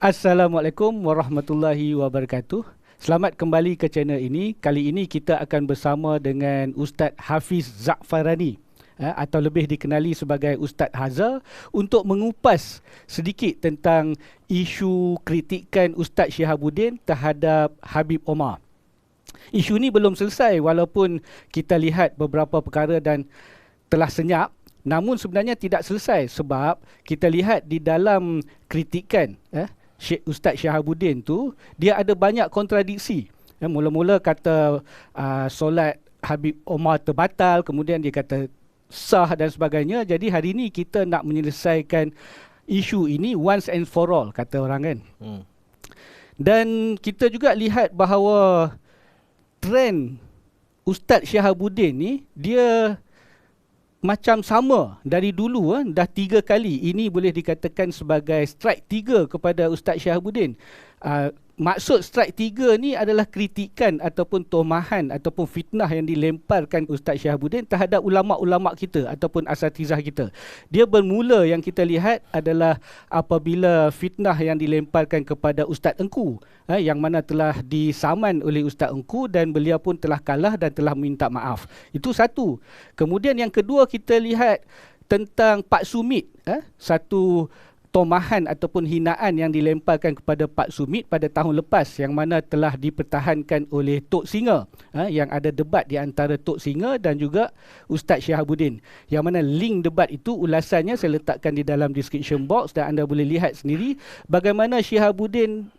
Assalamualaikum warahmatullahi wabarakatuh. Selamat kembali ke channel ini. Kali ini kita akan bersama dengan Ustaz Hafiz Za'farani atau lebih dikenali sebagai Ustaz Haza untuk mengupas sedikit tentang isu kritikan Ustaz Syihabuddin terhadap Habib Omar. Isu ni belum selesai walaupun kita lihat beberapa perkara dan telah senyap. Namun sebenarnya tidak selesai sebab kita lihat di dalam kritikan Ustaz Syihabuddin tu, dia ada banyak kontradiksi. Mula-mula kata solat Habib Omar terbatal, kemudian dia kata sah dan sebagainya. Jadi hari ini kita nak menyelesaikan isu ini once and for all, kata orang kan. Dan kita juga lihat bahawa trend Ustaz Syihabuddin ni, dia macam sama dari dulu. Dah 3 kali ini boleh dikatakan sebagai strike 3 kepada Ustaz Syihabuddin. Maksud strike 3 ni adalah kritikan ataupun tomahan ataupun fitnah yang dilemparkan Ustaz Syihabuddin terhadap ulama'-ulama' kita ataupun asatizah kita. Dia bermula yang kita lihat adalah apabila fitnah yang dilemparkan kepada Ustaz Engku, yang mana telah disaman oleh Ustaz Engku dan beliau pun telah kalah dan telah minta maaf. Itu satu. Kemudian yang kedua kita lihat tentang Pak Sumit, satu tomahan ataupun hinaan yang dilemparkan kepada Pak Sumit pada tahun lepas yang mana telah dipertahankan oleh Tok Singa, yang ada debat di antara Tok Singa dan juga Ustaz Syihabuddin, yang mana link debat itu ulasannya saya letakkan di dalam description box dan anda boleh lihat sendiri bagaimana Syihabuddin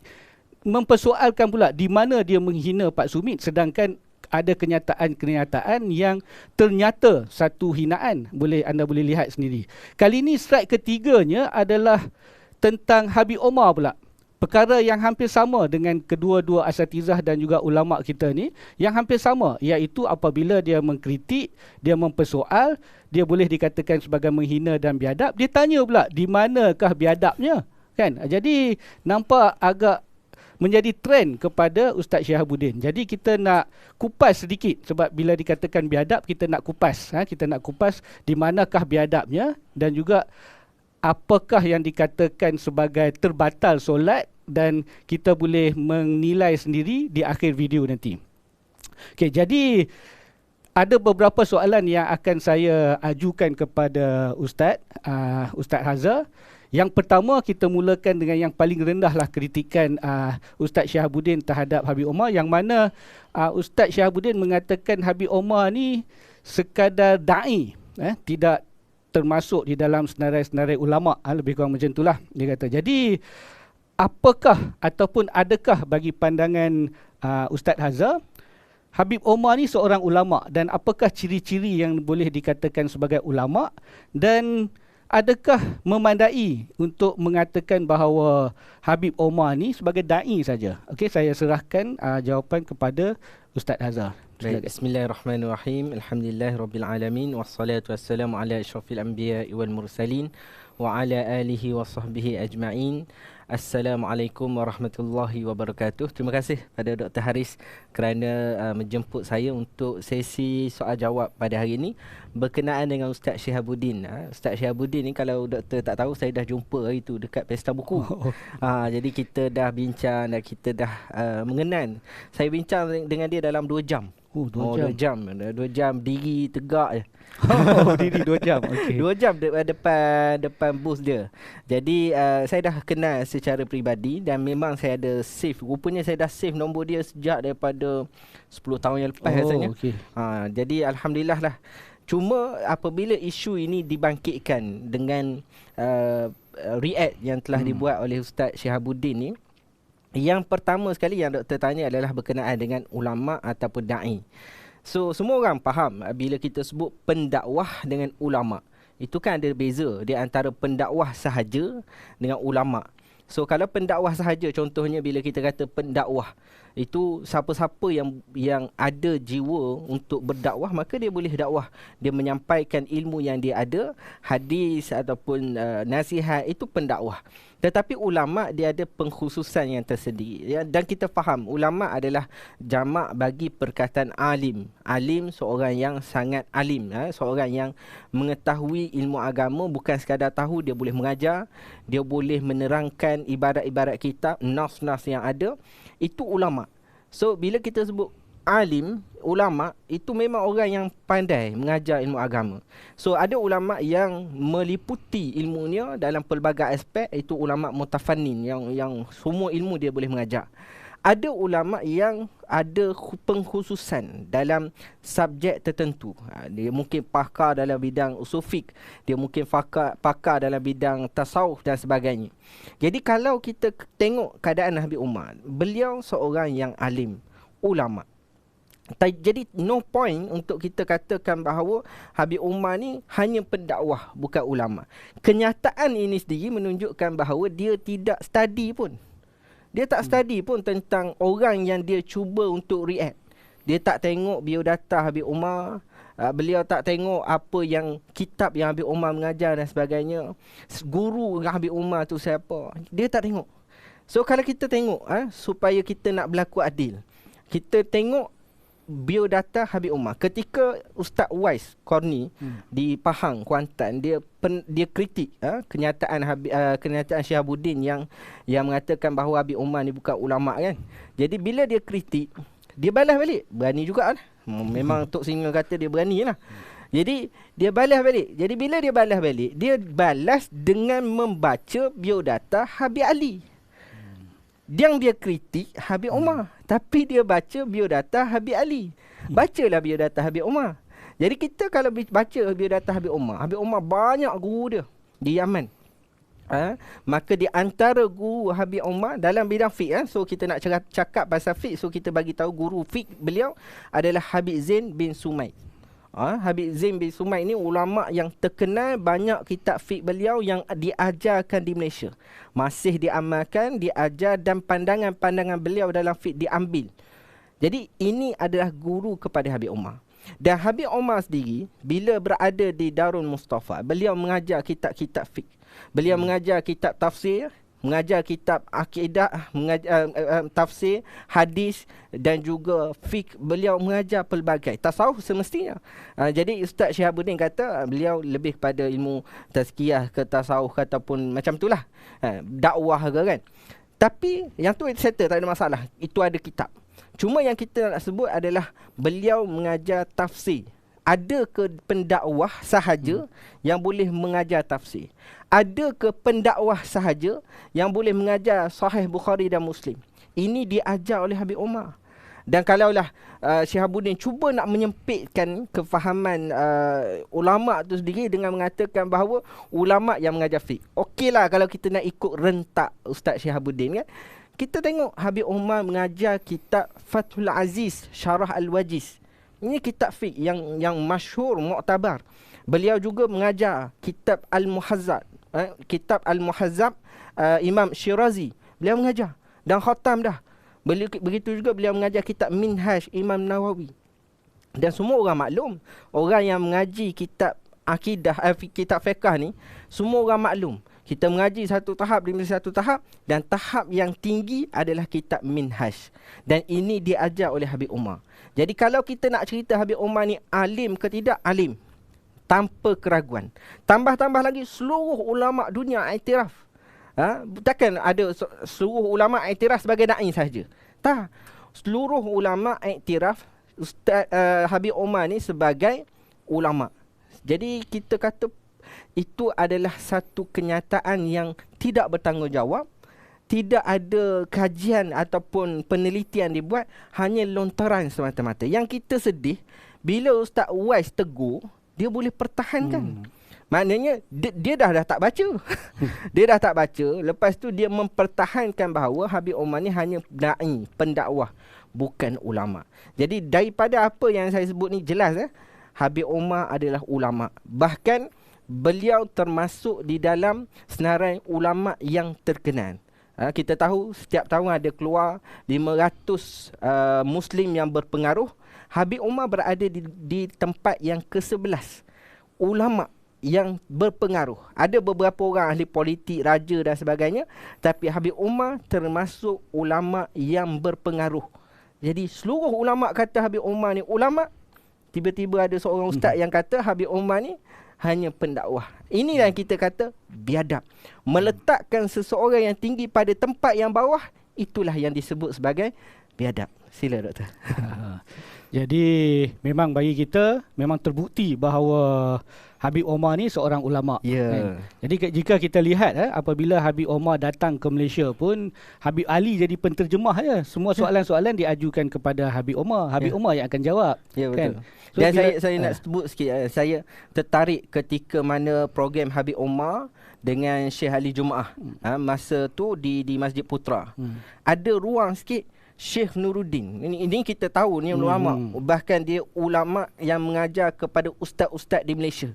mempersoalkan pula di mana dia menghina Pak Sumit sedangkan ada kenyataan-kenyataan yang ternyata satu hinaan. Anda boleh lihat sendiri. Kali ini strike ketiganya adalah tentang Habib Omar pula. Perkara yang hampir sama dengan kedua-dua asatizah dan juga ulama' kita ni, yang hampir sama, iaitu apabila dia mengkritik, dia mempersoal, dia boleh dikatakan sebagai menghina dan biadab, dia tanya pula di manakah biadabnya, kan? Jadi nampak agak menjadi trend kepada Ustaz Syihabuddin. Jadi kita nak kupas sedikit sebab bila dikatakan biadab kita nak kupas, kita nak kupas di manakah biadabnya dan juga apakah yang dikatakan sebagai terbatal solat dan kita boleh menilai sendiri di akhir video nanti. Okey, jadi ada beberapa soalan yang akan saya ajukan kepada Ustaz Haza. Yang pertama, kita mulakan dengan yang paling rendah lah kritikan Ustaz Syihabuddin terhadap Habib Omar, yang mana Ustaz Syihabuddin mengatakan Habib Omar ni sekadar da'i, tidak termasuk di dalam senarai-senarai ulama', lebih kurang macam itulah dia kata. Jadi apakah ataupun adakah bagi pandangan Ustaz Haza, Habib Omar ni seorang ulama' dan apakah ciri-ciri yang boleh dikatakan sebagai ulama' dan adakah memandai untuk mengatakan bahawa Habib Omar ni sebagai da'i saja? Okey, saya serahkan jawapan kepada Ustaz Haza. Bismillahirrahmanirrahim. Alhamdulillahirabbil wassalatu wassalamu ala asyrafil anbiya'i wal mursalin wa ala alihi wa sahbihi ajma'in. Assalamualaikum warahmatullahi wabarakatuh. Terima kasih pada Dr. Haris kerana menjemput saya untuk sesi soal jawab pada hari ini berkenaan dengan Ustaz Syihabuddin. Ustaz Syihabuddin ni kalau doktor tak tahu, saya dah jumpa hari tu dekat Pesta Buku. Jadi kita dah bincang dan kita dah mengenal. Saya bincang dengan dia dalam 2 jam. 2 jam diri tegak je. Diri 2 jam. Okay. 2 jam depan booth dia. Jadi saya dah kenal secara peribadi dan memang saya ada save. Rupanya saya dah save nombor dia sejak daripada 10 tahun yang lepas rasanya. Okay. Jadi alhamdulillah lah. Cuma apabila isu ini dibangkitkan dengan react yang telah dibuat oleh Ustaz Syihabuddin ni, yang pertama sekali yang doktor tanya adalah berkenaan dengan ulama' ataupun da'i. So semua orang faham bila kita sebut pendakwah dengan ulama', itu kan ada beza di antara pendakwah sahaja dengan ulama'. So kalau pendakwah sahaja, contohnya bila kita kata pendakwah, itu siapa-siapa yang ada jiwa untuk berdakwah, maka dia boleh dakwah. Dia menyampaikan ilmu yang dia ada, hadis ataupun nasihat, itu pendakwah. Tetapi ulama dia ada pengkhususan yang tersendiri, ya, dan kita faham ulama adalah jamak bagi perkataan alim. Alim seorang yang sangat alim, seorang yang mengetahui ilmu agama, bukan sekadar tahu, dia boleh mengajar, dia boleh menerangkan ibarat-ibarat kitab, nas-nas yang ada. Itu ulama. So bila kita sebut alim, ulama, itu memang orang yang pandai mengajar ilmu agama. So ada ulama yang meliputi ilmunya dalam pelbagai aspek, itu ulama mutafannin, yang semua ilmu dia boleh mengajar. Ada ulama yang ada pengkhususan dalam subjek tertentu. Dia mungkin pakar dalam bidang usul fiqh, dia mungkin pakar dalam bidang tasawuf dan sebagainya. Jadi kalau kita tengok keadaan Habib Umar, beliau seorang yang alim, ulama. Jadi no point untuk kita katakan bahawa Habib Umar ni hanya pendakwah, bukan ulama. Kenyataan ini sendiri menunjukkan bahawa dia tidak study pun. Dia tak study pun tentang orang yang dia cuba untuk react. Dia tak tengok biodata Habib Umar. Beliau tak tengok apa yang kitab yang Habib Umar mengajar dan sebagainya. Guru Habib Umar tu siapa. Dia tak tengok. So kalau kita tengok, supaya kita nak berlaku adil, kita tengok biodata Habib Umar. Ketika Ustaz Wais Korni di Pahang, Kuantan, dia kritik kenyataan Syihabuddin yang mengatakan bahawa Habib Umar ni bukan ulama kan. Jadi bila dia kritik, dia balas balik. Berani jugalah. Memang Tok Singa kata dia berani lah. Jadi dia balas balik. Jadi bila dia balas balik, dia balas dengan membaca biodata Habib Ali. Yang dia kritik Habib Umar, tapi dia baca biodata Habib Ali. Bacalah biodata Habib Umar. Jadi kita kalau baca biodata Habib Umar banyak guru dia di Yaman. Maka di antara guru Habib Umar dalam bidang fiqh, so kita nak cakap pasal fiqh, so kita bagi tahu guru fiqh beliau adalah Habib Zain bin Sumait. Habib Zain bin Sumait ni ulama yang terkenal, banyak kitab fiqh beliau yang diajarkan di Malaysia. Masih diamalkan, diajar, dan pandangan-pandangan beliau dalam fiqh diambil. Jadi ini adalah guru kepada Habib Umar. Dan Habib Umar sendiri bila berada di Darul Mustafa, beliau mengajar kitab-kitab fiqh. Beliau mengajar kitab tafsir, mengajar kitab akidah, mengajar tafsir, hadis dan juga fiqh. Beliau mengajar pelbagai tasawuf semestinya. Jadi Ustaz Syihabuddin kata beliau lebih kepada ilmu tazkiyah ke tasawuf ataupun macam itulah. Dakwah ke kan. Tapi yang tu settle, tak ada masalah. Itu ada kitab. Cuma yang kita nak sebut adalah beliau mengajar tafsir. Ada ke pendakwah sahaja yang boleh mengajar tafsir? Ada ke pendakwah sahaja yang boleh mengajar Sahih Bukhari dan Muslim? Ini diajar oleh Habib Umar. Dan kalaulah Syihabuddin cuba nak menyempitkan kefahaman ulama' tu sendiri dengan mengatakan bahawa ulama' yang mengajar fiqh. Okeylah kalau kita nak ikut rentak Ustaz Syihabuddin kan. Kita tengok Habib Umar mengajar kitab Fathul Aziz Syarah Al-Wajiz. Ini kitab fiqh yang masyhur, muktabar. Beliau juga mengajar kitab Al-Muhazzab. Kitab Al-Muhazzab Imam Syirazi. Beliau mengajar. Dan khatam dah. Begitu juga beliau mengajar kitab Minhaj Imam Nawawi. Dan semua orang maklum. Orang yang mengaji kitab akidah, kitab fiqh ni, semua orang maklum. Kita mengaji satu tahap demi satu tahap. Dan tahap yang tinggi adalah kitab Minhaj. Dan ini diajar oleh Habib Umar. Jadi kalau kita nak cerita Habib Umar ni alim ke tidak, alim. Tanpa keraguan. Tambah-tambah lagi seluruh ulama' dunia iktiraf. Takkan ada seluruh ulama' iktiraf sebagai da'i sahaja. Tak. Seluruh ulama' iktiraf Ustaz Habib Umar ni sebagai ulama'. Jadi kita kata itu adalah satu kenyataan yang tidak bertanggungjawab. Tidak ada kajian ataupun penelitian dibuat, hanya lontaran semata-mata. Yang kita sedih, bila Ustaz Wais tegur, dia boleh pertahankan. Maknanya dia dah tak baca. Dia dah tak baca. Lepas tu dia mempertahankan bahawa Habib Umar ni hanya da'i, pendakwah, bukan ulama. Jadi daripada apa yang saya sebut ni jelas Habib Umar adalah ulama. Bahkan beliau termasuk di dalam senarai ulama yang terkenal. Kita tahu setiap tahun ada keluar 500 Muslim yang berpengaruh. Habib Umar berada di tempat yang ke-11. Ulama yang berpengaruh. Ada beberapa orang ahli politik, raja dan sebagainya, tapi Habib Umar termasuk ulama yang berpengaruh. Jadi seluruh ulama kata Habib Umar ni ulama, tiba-tiba ada seorang ustaz yang kata Habib Umar ni hanya pendakwah. Inilah yang kita kata biadab. Meletakkan seseorang yang tinggi pada tempat yang bawah, itulah yang disebut sebagai biadab. Sila doktor. Jadi memang bagi kita memang terbukti bahawa Habib Omar ni seorang ulama. Kan? Jadi jika kita lihat apabila Habib Omar datang ke Malaysia pun, Habib Ali jadi penterjemah ya. Semua soalan-soalan diajukan kepada Habib Omar. Habib Omar yang akan jawab. Ya, betul. Kan? So, dan saya nak sebut sikit, saya tertarik ketika mana program Habib Omar dengan Syekh Ali Jumaah. Masa tu di Masjid Putra. Ada ruang sikit Syekh Nuruddin. Ini kita tahu ni ulama. Bahkan dia ulama yang mengajar kepada ustaz-ustaz di Malaysia.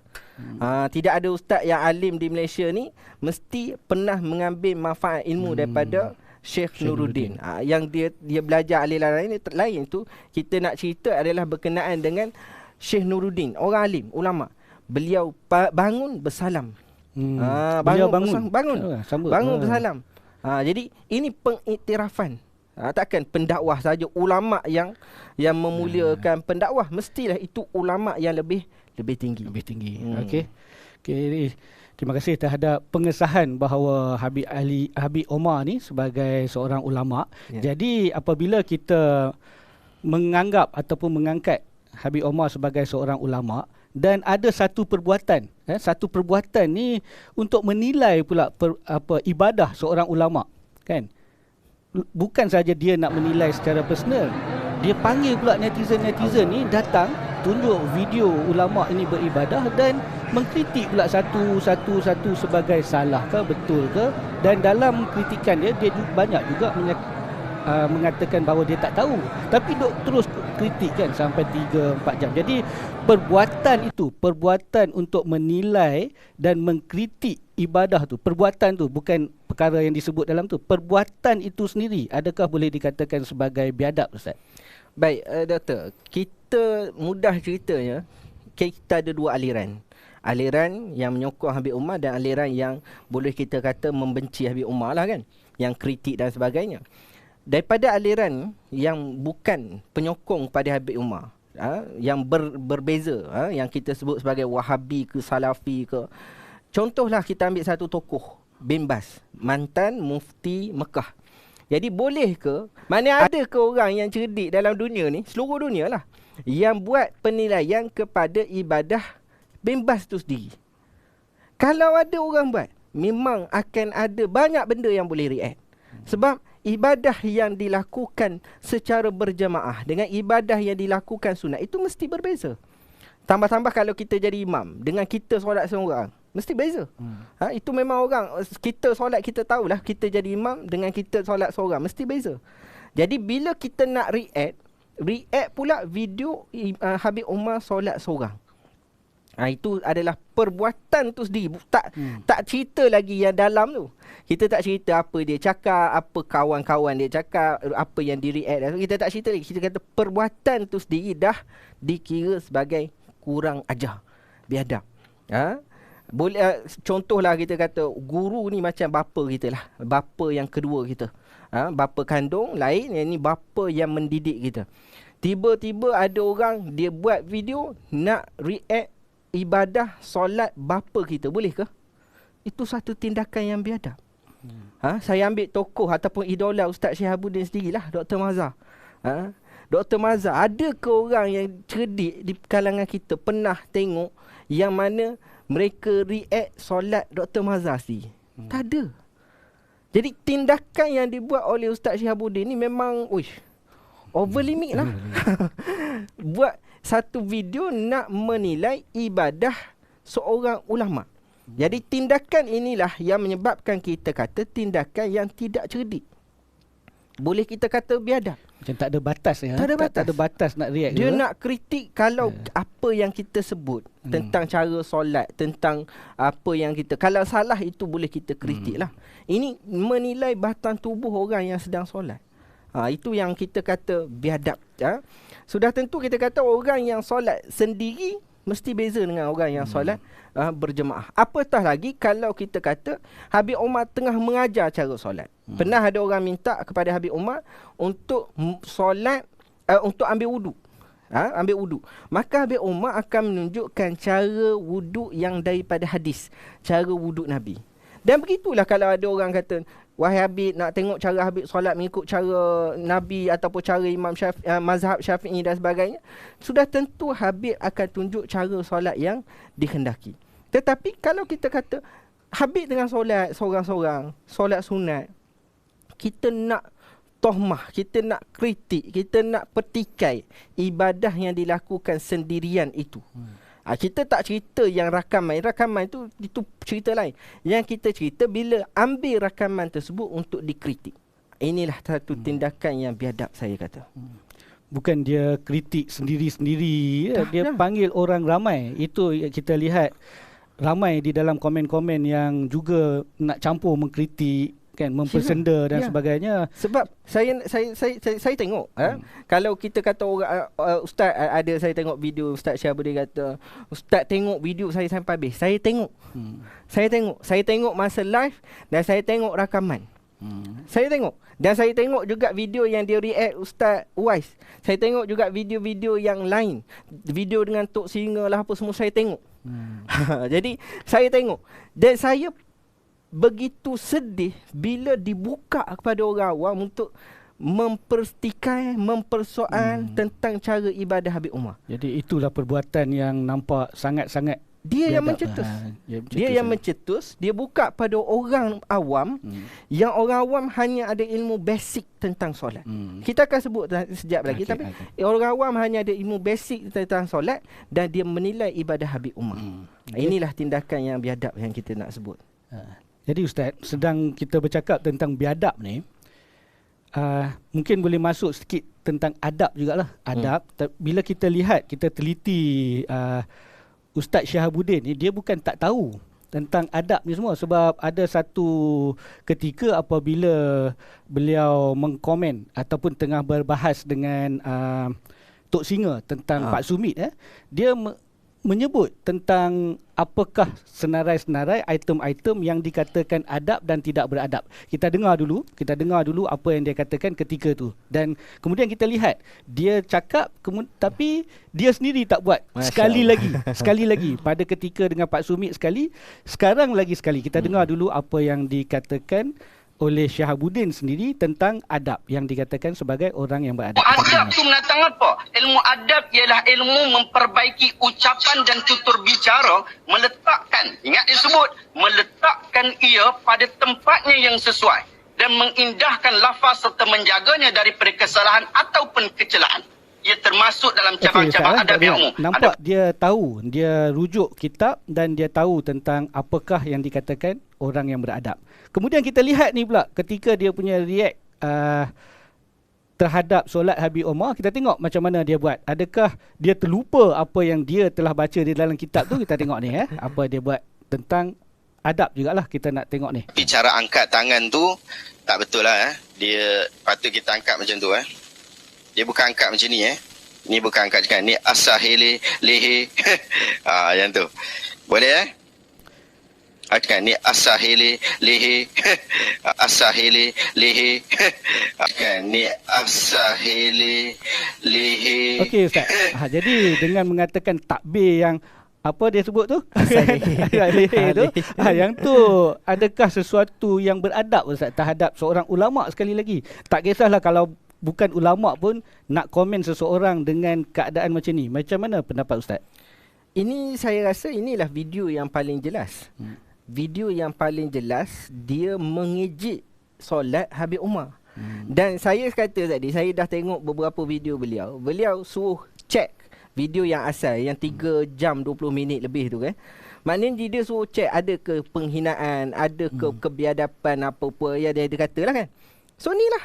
Tidak ada ustaz yang alim di Malaysia ni mesti pernah mengambil manfaat ilmu daripada Syekh Nuruddin. Yang dia belajar aliran lain tu, kita nak cerita adalah berkenaan dengan Syekh Nuruddin, orang alim, ulama. Beliau bangun bersalam. Bangun bersalam. Jadi ini pengiktirafan. Takkan pendakwah saja, ulama yang memuliakan pendakwah, mestilah itu ulama yang lebih tinggi. Okey. Terima kasih terhadap pengesahan bahawa Habib Omar ni sebagai seorang ulama. Jadi apabila kita menganggap ataupun mengangkat Habib Omar sebagai seorang ulama dan ada satu perbuatan ni untuk menilai pula ibadah seorang ulama, kan? Bukan saja dia nak menilai secara personal, dia panggil pula netizen ni datang, tunjuk video ulama ini beribadah dan mengkritik pula satu sebagai salah ke, betul ke. Dan dalam kritikan dia banyak juga mengatakan bahawa dia tak tahu, tapi duk terus kritik kan sampai 3-4 jam. Jadi perbuatan untuk menilai dan mengkritik ibadah tu, perbuatan tu, bukan perkara yang disebut dalam tu, perbuatan itu sendiri, adakah boleh dikatakan sebagai biadab, Ustaz? Baik, doktor, kita mudah ceritanya, kita ada dua aliran. Aliran yang menyokong Habib Umar dan aliran yang boleh kita kata membenci Habib Umar lah kan, yang kritik dan sebagainya. Daripada aliran yang bukan penyokong pada Habib Umar, yang berbeza, yang kita sebut sebagai Wahabi ke Salafi ke. Contohlah kita ambil satu tokoh, Bin Baz, mantan mufti Mekah. Jadi boleh ke, mana ada ke orang yang cerdik dalam dunia ni, seluruh dunia lah, yang buat penilaian kepada ibadah Bin Baz tu sendiri? Kalau ada orang buat, memang akan ada banyak benda yang boleh react. Sebab ibadah yang dilakukan secara berjamaah dengan ibadah yang dilakukan sunat itu mesti berbeza. Tambah-tambah kalau kita jadi imam dengan kita solat seorang, mesti beza. Itu memang orang, kita solat kita tahulah, kita jadi imam dengan kita solat seorang, mesti beza. Jadi bila kita nak react pula video Habib Umar solat seorang. Itu adalah perbuatan tu sendiri. Tak cerita lagi yang dalam tu. Kita tak cerita apa dia cakap, apa kawan-kawan dia cakap, apa yang di react. Kita tak cerita lagi. Kita kata perbuatan tu sendiri dah dikira sebagai kurang ajar, biadab. Boleh contohlah kita kata guru ni macam bapa kita lah, bapa yang kedua kita. Bapa kandung lain, yang ni bapa yang mendidik kita. Tiba-tiba ada orang dia buat video nak react ibadah solat bapa kita, boleh ke? Itu satu tindakan yang biadab. Saya ambil tokoh ataupun idola Ustaz Syihabuddin sendirilah, Dr. Mazhar. Dr. Mazhar, ada ke orang yang cerdik di kalangan kita pernah tengok yang mana mereka react solat Dr. Mazhar sendiri? Tak ada. Jadi tindakan yang dibuat oleh Ustaz Syihabuddin ni memang over limit lah. Buat satu video nak menilai ibadah seorang ulama. Jadi tindakan inilah yang menyebabkan kita kata tindakan yang tidak cerdik. Boleh kita kata biadab. Macam tak ada batas ya. Tak ada batas nak react. Dia nak kritik kalau apa yang kita sebut tentang cara solat, tentang apa yang kita, kalau salah itu boleh kita kritik lah. Ini menilai batang tubuh orang yang sedang solat. Itu yang kita kata biadab. Sudah tentu kita kata orang yang solat sendiri Mesti beza dengan orang yang solat berjemaah. Apatah lagi kalau kita kata Habib Umar tengah mengajar cara solat. Pernah ada orang minta kepada Habib Umar untuk solat, untuk ambil wudu. Ambil wudu. Maka Habib Umar akan menunjukkan cara wudu yang daripada hadis, cara wudu Nabi. Dan begitulah kalau ada orang kata, wahai Habib, nak tengok cara Habib solat mengikut cara Nabi ataupun cara Imam mazhab Syafi'i dan sebagainya, sudah tentu Habib akan tunjuk cara solat yang dikehendaki. Tetapi kalau kita kata Habib dengan solat seorang-seorang, solat sunat, kita nak tohmah, kita nak kritik, kita nak petikai ibadah yang dilakukan sendirian itu. Kita tak cerita yang rakaman. Rakaman itu cerita lain. Yang kita cerita bila ambil rakaman tersebut untuk dikritik. Inilah satu tindakan yang biadab, saya kata. Bukan dia kritik sendiri-sendiri. Dia panggil orang ramai. Itu kita lihat ramai di dalam komen-komen yang juga nak campur mengkritik, kan, mempersenda dan sebagainya. Sebab saya tengok kalau kita kata orang ustaz, ada saya tengok video Ustaz Syahabudin kata, ustaz tengok video saya sampai habis. Saya tengok. Saya tengok masa live dan saya tengok rakaman. Saya tengok. Dan saya tengok juga video yang dia react Ustaz Uwais. Saya tengok juga video-video yang lain. Video dengan Tok Singa lah apa semua saya tengok. Jadi saya tengok. Dan saya begitu sedih bila dibuka kepada orang awam untuk mempertikai, mempersoal tentang cara ibadah Habib Umar. Jadi itulah perbuatan yang nampak sangat-sangat dia yang mencetus. Dia yang mencetus. Dia buka pada orang awam yang orang awam hanya ada ilmu basic tentang solat. Kita akan sebut sekejap lagi, tapi orang awam hanya ada ilmu basic tentang solat dan dia menilai ibadah Habib Umar. Inilah tindakan yang biadab yang kita nak sebut. Jadi Ustaz, sedang kita bercakap tentang biadab ni, mungkin boleh masuk sikit tentang adab jugalah. Adab, bila kita lihat, kita teliti Ustaz Syahabudin ni, dia bukan tak tahu tentang adab ni semua. Sebab ada satu ketika apabila beliau mengkomen ataupun tengah berbahas dengan Tok Singa tentang Pak Sumit, dia menyebut tentang apakah senarai-senarai item-item yang dikatakan adab dan tidak beradab. Kita dengar dulu apa yang dia katakan ketika tu. Dan kemudian kita lihat dia cakap tapi dia sendiri tak buat. Sekali lagi pada ketika dengan Pak Sumit sekali, sekarang lagi sekali. Kita dengar dulu apa yang dikatakan oleh Syahabudin sendiri tentang adab yang dikatakan sebagai orang yang beradab. Adab tu menatang apa? Ilmu adab ialah ilmu memperbaiki ucapan dan tutur bicara, ingat disebut, meletakkan ia pada tempatnya yang sesuai dan mengindahkan lafaz serta menjaganya daripada kesalahan ataupun kecelaan. Ia termasuk dalam cabang-cabang adab yang umum. Nampak dia tahu, dia rujuk kitab dan dia tahu tentang apakah yang dikatakan orang yang beradab. Kemudian kita lihat ni pula ketika dia punya react terhadap solat Habib Umar, kita tengok macam mana dia buat. Adakah dia terlupa apa yang dia telah baca di dalam kitab tu? Kita tengok ni apa dia buat tentang adab jugalah, kita nak tengok ni. Tapi cara angkat tangan tu tak betul lah. Dia patut kita angkat macam tu. Dia bukan angkat macam ni. Ni bukan angkat macam ni. Asahili lehe. Yang tu. Boleh akan ni asahili lehe. Asahili lehe. Akan ni asahili lehe. Okey Ustaz. Jadi dengan mengatakan takbir yang apa dia sebut tu? Yang tu adakah sesuatu yang beradab Ustaz terhadap seorang ulama sekali lagi? Tak kisahlah kalau bukan ulama pun nak komen seseorang dengan keadaan macam ni. Macam mana pendapat Ustaz? Ini saya rasa inilah video yang paling jelas. Video yang paling jelas dia mengejek solat Habib Umar. Dan saya kata tadi, saya dah tengok beberapa video beliau. Beliau suruh cek video yang asal yang 3 jam 20 minit lebih tu kan. Maknanya dia suruh cek ada ke penghinaan, ada ke kebiadaban apa-apa yang dia katalah kan. So inilah.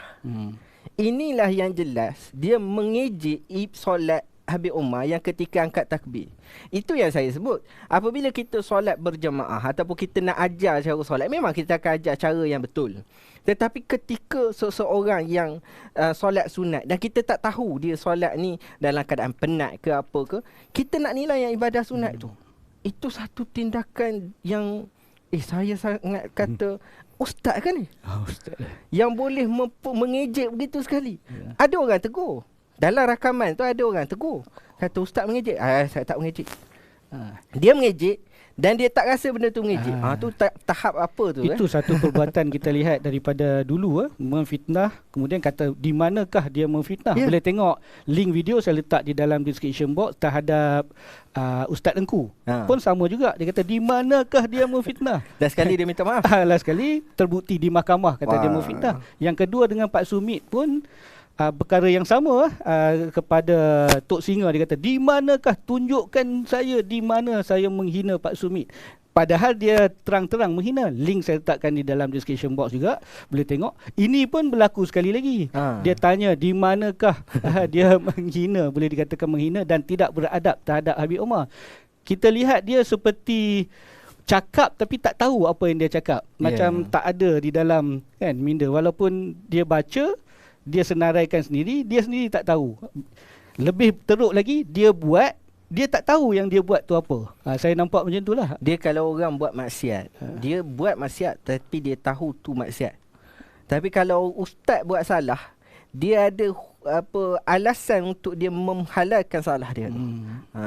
Inilah yang jelas dia mengejek solat Habib Umar yang ketika angkat takbir. Itu yang saya sebut. Apabila kita solat berjemaah ataupun kita nak ajar cara solat, memang kita akan ajar cara yang betul. Tetapi ketika seseorang yang solat sunat dan kita tak tahu dia solat ni dalam keadaan penat ke apa ke, kita nak nilai yang ibadah sunat tu. Itu satu tindakan yang saya sangat kata ustaz kan ni? Ustaz. Yang boleh mengejek begitu sekali. Ada orang tegur. Dalam rakaman tu ada orang tegur. Kata ustaz mengejek. Saya tak mengejek. Dia mengejek dan dia tak rasa benda tu mengejek. Tu tahap apa tu? Itu satu perbuatan kita lihat daripada dulu memfitnah. Kemudian kata di manakah dia memfitnah. Boleh tengok link video saya letak di dalam description box terhadap Ustaz Engku. Pun sama juga. Dia kata di manakah dia memfitnah. Dan sekali dia minta maaf. Last sekali terbukti di mahkamah kata dia memfitnah. Yang kedua dengan Pak Sumit pun perkara yang sama kepada Tok Singa. Dia kata di manakah, tunjukkan saya di mana saya menghina Pak Sumit. Padahal dia terang-terang menghina. Link saya letakkan di dalam description box juga. Boleh tengok. Ini pun berlaku sekali lagi. Dia tanya di manakah dia menghina, boleh dikatakan menghina dan tidak beradab terhadap Habib Umar. Kita lihat dia seperti cakap tapi tak tahu apa yang dia cakap. Macam tak ada di dalam kan minda. Walaupun dia baca, dia senaraikan sendiri, dia sendiri tak tahu. Lebih teruk lagi, dia buat, dia tak tahu yang dia buat tu apa. Saya nampak macam itulah. Dia kalau orang buat maksiat, dia buat maksiat tapi dia tahu tu maksiat. Tapi kalau ustaz buat salah, dia ada alasan untuk dia menghalalkan salah dia.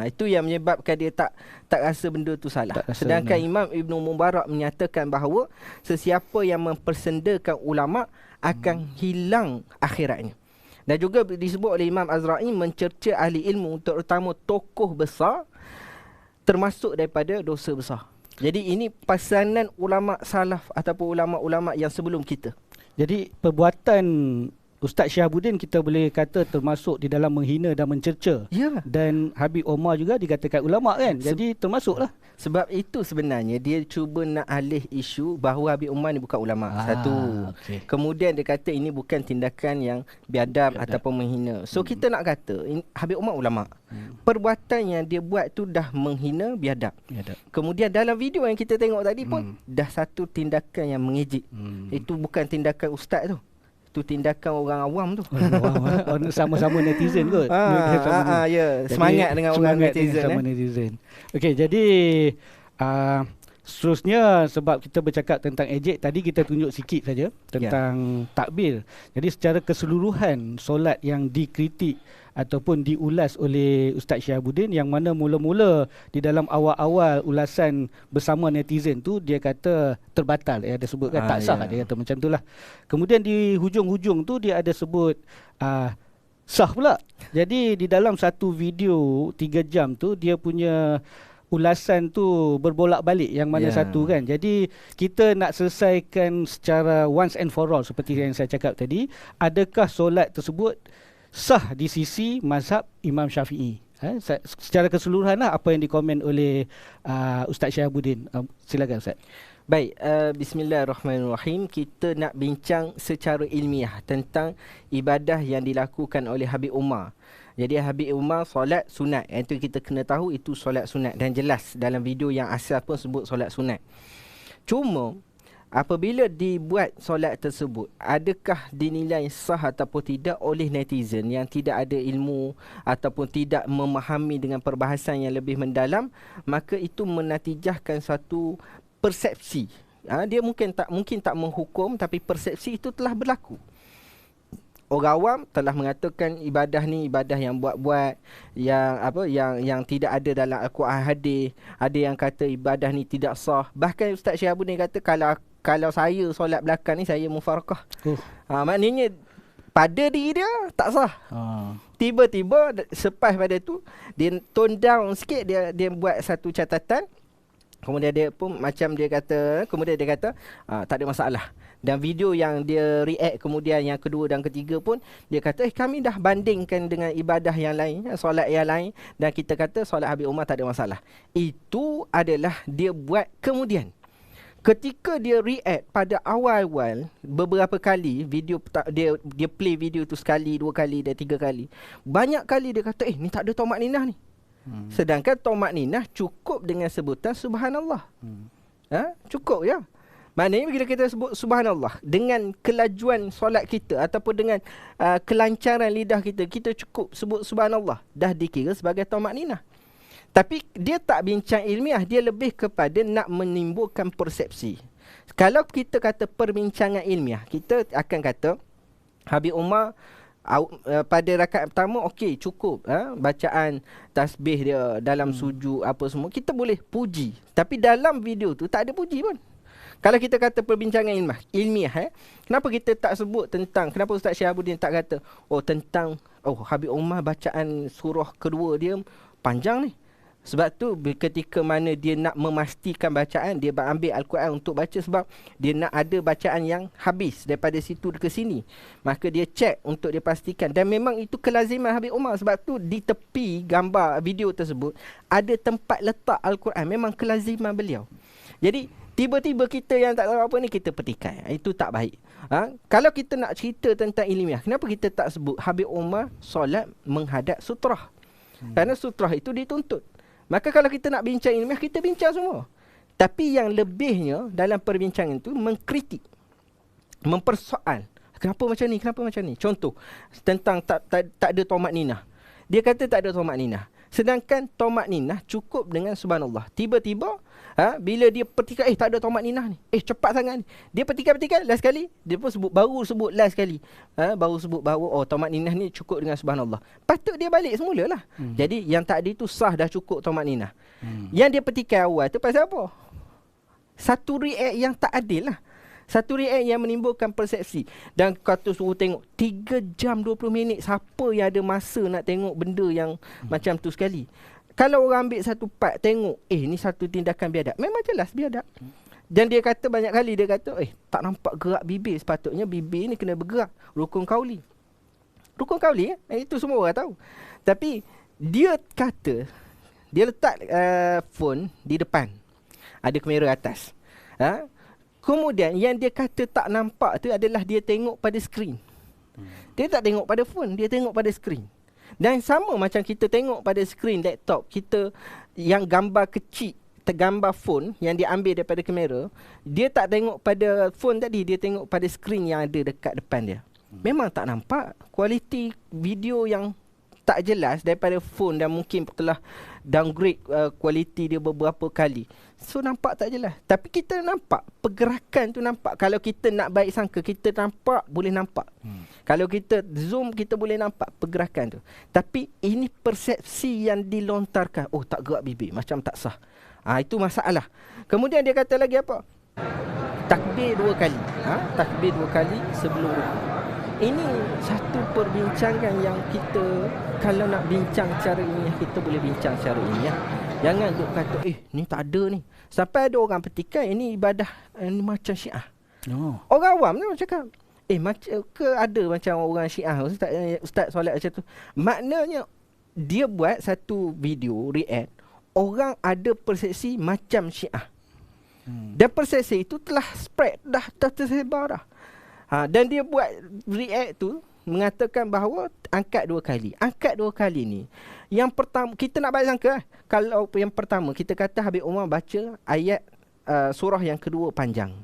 Itu yang menyebabkan dia tak rasa benda tu salah. Sedangkan Imam Ibn Mubarak menyatakan bahawa sesiapa yang mempersendakan ulama akan hilang akhiratnya. Dan juga disebut oleh Imam Azra'i mencerca ahli ilmu, terutama tokoh besar, termasuk daripada dosa besar. Jadi ini pasanan ulama salaf ataupun ulama-ulama yang sebelum kita. Jadi perbuatan Ustaz Syihabuddin kita boleh kata termasuk di dalam menghina dan mencerca. Dan Habib Umar juga dikatakan ulama kan. Jadi termasuklah. Sebab itu sebenarnya dia cuba nak alih isu bahawa Habib Umar ni bukan ulama. Satu. Kemudian dia kata ini bukan tindakan yang biadab ataupun menghina. So kita nak kata Habib Umar ulama. Perbuatan yang dia buat tu dah menghina, biadab. Kemudian dalam video yang kita tengok tadi pun dah satu tindakan yang mengejek. Itu bukan tindakan ustaz tu. Itu tindakan orang awam tu. Sama-sama netizen kot. Semangat dengan orang netizen. Sama netizen. Okey, jadi seterusnya sebab kita bercakap tentang ejek, tadi kita tunjuk sikit saja tentang takbir. Jadi secara keseluruhan solat yang dikritik ataupun diulas oleh Ustaz Syihabuddin, yang mana mula-mula di dalam awal-awal ulasan bersama netizen tu dia kata terbatal, dia ada sebut kan tak sah, dia kata macam itulah. Kemudian di hujung-hujung tu dia ada sebut sah pula. Jadi di dalam satu video 3 jam tu dia punya ulasan tu berbolak-balik yang mana satu kan. Jadi kita nak selesaikan secara once and for all seperti yang saya cakap tadi, adakah solat tersebut sah di sisi mazhab Imam Syafi'i? Secara keseluruhan lah apa yang dikomen oleh Ustaz Syihabuddin. Silakan Ustaz. Baik, bismillahirrahmanirrahim. Kita nak bincang secara ilmiah tentang ibadah yang dilakukan oleh Habib Umar. Jadi Habib Umar solat sunat. Itu kita kena tahu itu solat sunat. Dan jelas dalam video yang asal pun sebut solat sunat. Cuma apabila dibuat solat tersebut, adakah dinilai sah ataupun tidak oleh netizen yang tidak ada ilmu ataupun tidak memahami dengan perbahasan yang lebih mendalam, maka itu menatijahkan satu persepsi. Dia mungkin tak menghukum, tapi persepsi itu telah berlaku. Orang awam telah mengatakan ibadah ni ibadah yang buat-buat, yang tidak ada dalam Al-Quran, hadis. Ada yang kata ibadah ni tidak sah. Bahkan Ustaz Syihabuddin kata kalau saya solat belakang ni saya mufarakah. Maknanya pada diri dia tak sah. Tiba-tiba selepas pada tu dia tone down sikit, dia buat satu catatan. Kemudian dia pun macam dia kata, tak ada masalah. Dan video yang dia react kemudian yang kedua dan ketiga pun dia kata kami dah bandingkan dengan ibadah yang lain, solat yang lain, dan kita kata solat Habib Umar tak ada masalah. Itu adalah dia buat kemudian. ketika dia react pada awal-awal beberapa kali video dia play video tu sekali, 2 kali dan 3 kali. Banyak kali dia kata ni tak ada tomak ninah ni. Sedangkan tomak ninah cukup dengan sebutan subhanallah. Cukup ya. Maknanya bila kita sebut subhanallah dengan kelajuan solat kita ataupun dengan kelancaran lidah kita, kita cukup sebut subhanallah, dah dikira sebagai tomak ninah. Tapi dia tak bincang ilmiah, dia lebih kepada nak menimbulkan persepsi. Kalau kita kata perbincangan ilmiah, kita akan kata Habib Umar pada rakaat pertama okey cukup bacaan tasbih dia dalam sujud apa semua kita boleh puji. Tapi dalam video tu tak ada puji pun. Kalau kita kata perbincangan ilmiah kenapa kita tak sebut tentang, kenapa Ustaz Syihabuddin tak kata tentang Habib Umar bacaan surah kedua dia panjang ni. Sebab tu ketika mana dia nak memastikan bacaan, dia ambil Al-Quran untuk baca sebab dia nak ada bacaan yang habis daripada situ ke sini. Maka dia cek untuk dia pastikan. Dan memang itu kelaziman Habib Umar. Sebab tu di tepi gambar video tersebut ada tempat letak Al-Quran. Memang kelaziman beliau. Jadi tiba-tiba kita yang tak tahu apa ni kita petikai. Itu tak baik. Kalau kita nak cerita tentang ilmiah, kenapa kita tak sebut Habib Umar solat menghadap sutrah? Kerana sutrah itu dituntut. Maka kalau kita nak bincang ilmiah, kita bincang semua. Tapi yang lebihnya dalam perbincangan itu mengkritik, mempersoal. Kenapa macam ni? Kenapa macam ni? Contoh, tentang tak ada tomak ninah. Dia kata tak ada tomak ninah. Sedangkan tomak ninah cukup dengan subhanallah. Tiba-tiba, bila dia petikai, tak ada tomak ninah ni. Cepat sangat ni. Dia petikai last kali, dia pun baru sebut last kali. Baru sebut bahawa tomak ninah ni cukup dengan subhanallah. Patut dia balik semula lah. Jadi yang tadi tu sah dah cukup tomak ninah. Yang dia petikai awal tu pasal apa? Satu react yang tak adil lah. Satu react yang menimbulkan persepsi. Dan kata suruh tengok 3 jam 20 minit. Siapa yang ada masa nak tengok benda yang macam tu sekali? Kalau orang ambil satu part tengok, ni satu tindakan biadab. Memang jelas biadab. Dan dia kata banyak kali, dia kata, tak nampak gerak bibir. Sepatutnya bibir ni kena bergerak. Rukun kauli. Rukun kauli, itu semua orang tahu. Tapi dia kata, dia letak phone di depan. Ada kamera atas. Kemudian yang dia kata tak nampak tu adalah dia tengok pada skrin. Dia tak tengok pada phone, dia tengok pada skrin. Dan sama macam kita tengok pada skrin laptop, kita yang gambar kecil, gambar phone yang dia ambil daripada kamera, dia tak tengok pada phone tadi, dia tengok pada skrin yang ada dekat depan dia. Memang tak nampak kualiti video yang tak jelas daripada phone dan mungkin telah downgrade kualiti dia beberapa kali. So nampak tak jelas. Tapi kita nampak pergerakan tu nampak. Kalau kita nak baik sangka, kita nampak, boleh nampak. Kalau kita zoom, kita boleh nampak pergerakan tu. Tapi ini persepsi yang dilontarkan. Tak gerak bibir, macam tak sah. Itu masalah. Kemudian dia kata lagi apa? Takbir 2 kali. Takbir 2 kali sebelum rukuk. Ini satu perbincangan yang kita, kalau nak bincang secara ilmiah, kita boleh bincang secara ilmiah. Jangan duk kata, ni tak ada ni. Sampai ada orang petikai, ini ibadah ini macam Syiah. Orang awam ni cakap, macam ke ada macam orang Syiah, Ustaz solat macam tu. Maknanya, dia buat satu video, react, orang ada persepsi macam Syiah. Dan persepsi itu telah spread, dah tersebar dah. Dan dia buat react tu mengatakan bahawa angkat 2 kali. Angkat 2 kali ni, yang pertama kita nak baik sangka kalau yang pertama kita kata Habib Umar baca ayat surah yang kedua panjang.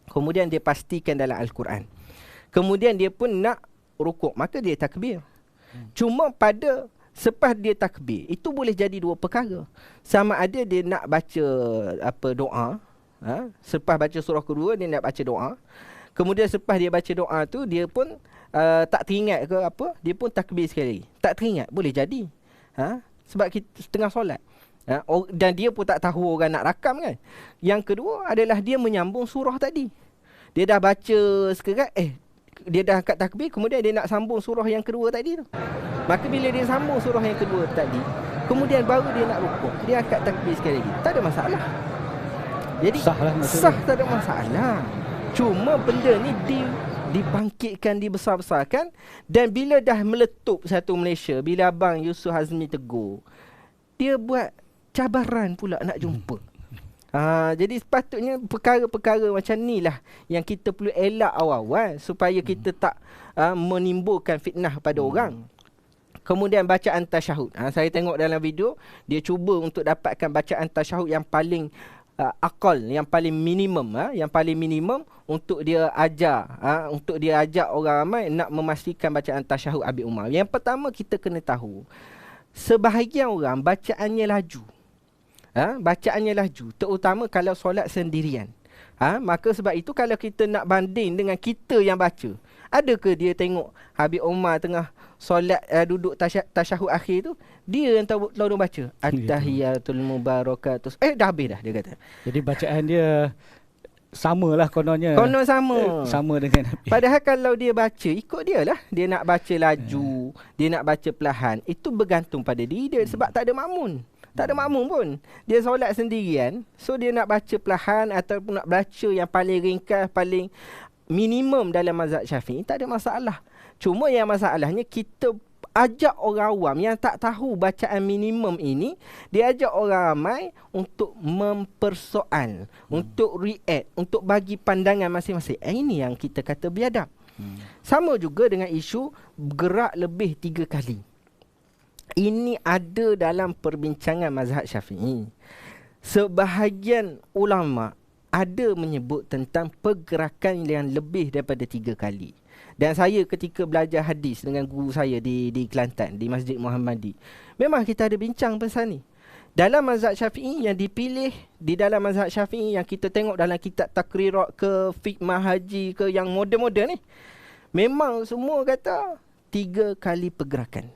Kemudian dia pastikan dalam Al-Quran. Kemudian dia pun nak rukuk, maka dia takbir. Cuma pada selepas dia takbir, itu boleh jadi 2 perkara. Sama ada dia nak baca doa, selepas baca surah kedua dia nak baca doa. Kemudian selepas dia baca doa tu, dia pun tak teringat ke apa, dia pun takbir sekali lagi. Tak teringat, boleh jadi. Sebab kita tengah solat. Dan dia pun tak tahu orang nak rakam kan. Yang kedua adalah dia menyambung surah tadi. Dia dah baca sekerat, dia dah angkat takbir, kemudian dia nak sambung surah yang kedua tadi tu. Maka bila dia sambung surah yang kedua tadi, kemudian baru dia nak rukuk, dia angkat takbir sekali lagi. Tak ada masalah. Jadi sah, tak ada masalah. Cuma benda ni dibangkitkan, dibesar-besarkan. Dan bila dah meletup satu Malaysia, bila Abang Yusuf Hazmi tegur, dia buat cabaran pula nak jumpa. Jadi sepatutnya perkara-perkara macam ni lah yang kita perlu elak awal-awal supaya kita tak menimbulkan fitnah pada orang. Kemudian bacaan tasyahud. Saya tengok dalam video, dia cuba untuk dapatkan bacaan tasyahud yang paling akal, yang paling minimum, yang paling minimum untuk dia ajar, untuk dia ajak orang ramai nak memastikan bacaan tasyahud Habib Umar. Yang pertama kita kena tahu, sebahagian orang bacaannya laju. Bacaannya laju, terutama kalau solat sendirian. Maka sebab itu kalau kita nak banding dengan kita yang baca, adakah dia tengok Habib Umar tengah solat duduk tasyahud akhir tu, dia yang tahu baca at-tahiyatul mubarakatus, dah habis dah dia kata. Jadi bacaan dia samalah kononnya. Konon sama. Sama dengan Habib. Padahal kalau dia baca, ikut dia lah. Dia nak baca laju, dia nak baca perlahan. Itu bergantung pada diri dia sebab tak ada makmun. Tak ada makmum pun. Dia solat sendirian. So dia nak baca perlahan ataupun nak baca yang paling ringkas, paling minimum dalam mazhab Syafi'i, tak ada masalah. Cuma yang masalahnya kita ajak orang awam yang tak tahu bacaan minimum ini, dia ajak orang ramai untuk mempersoal, untuk react, untuk bagi pandangan masing-masing. Ini yang kita kata biadab. Sama juga dengan isu gerak lebih 3 kali. Ini ada dalam perbincangan mazhab Syafi'i. Sebahagian ulama ada menyebut tentang pergerakan yang lebih daripada 3 kali. Dan saya ketika belajar hadis dengan guru saya di Kelantan, di Masjid Muhammadi, memang kita ada bincang pasal ni. Dalam mazhab Syafi'i yang dipilih, di dalam mazhab Syafi'i yang kita tengok dalam kitab Takrirat ke Fiqh Haji ke yang moden-moden ni, memang semua kata 3 kali pergerakan.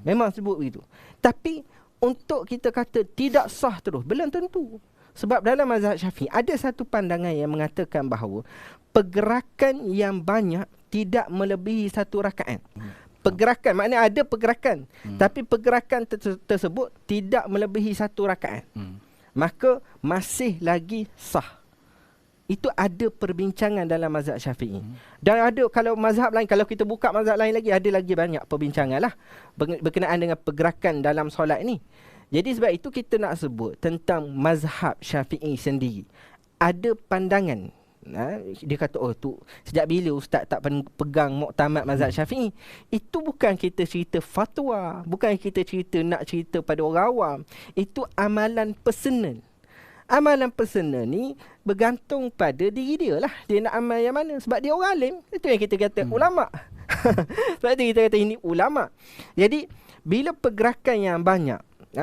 Memang sebut begitu. Tapi untuk kita kata tidak sah terus, belum tentu. Sebab dalam mazhab Syafi'i ada satu pandangan yang mengatakan bahawa pergerakan yang banyak tidak melebihi 1 rakaat. Pergerakan, maknanya ada pergerakan. Tapi pergerakan tersebut tidak melebihi 1 rakaat. Maka masih lagi sah. Itu ada perbincangan dalam mazhab Syafi'i. Dan ada kalau mazhab lain, kalau kita buka mazhab lain lagi, ada lagi banyak perbincangan lah berkenaan dengan pergerakan dalam solat ni. Jadi sebab itu kita nak sebut tentang mazhab Syafi'i sendiri. Ada pandangan. Dia kata, tu sejak bila ustaz tak pegang muktamad mazhab Syafi'i? Itu bukan kita cerita fatwa, bukan kita nak cerita pada orang awam. Itu amalan personal. Amalan personal ni bergantung pada diri dia lah. Dia nak amal yang mana. Sebab dia orang alim. Itu yang kita kata ulama'. Sebab itu kita kata ini ulama'. Jadi, bila pergerakan yang banyak,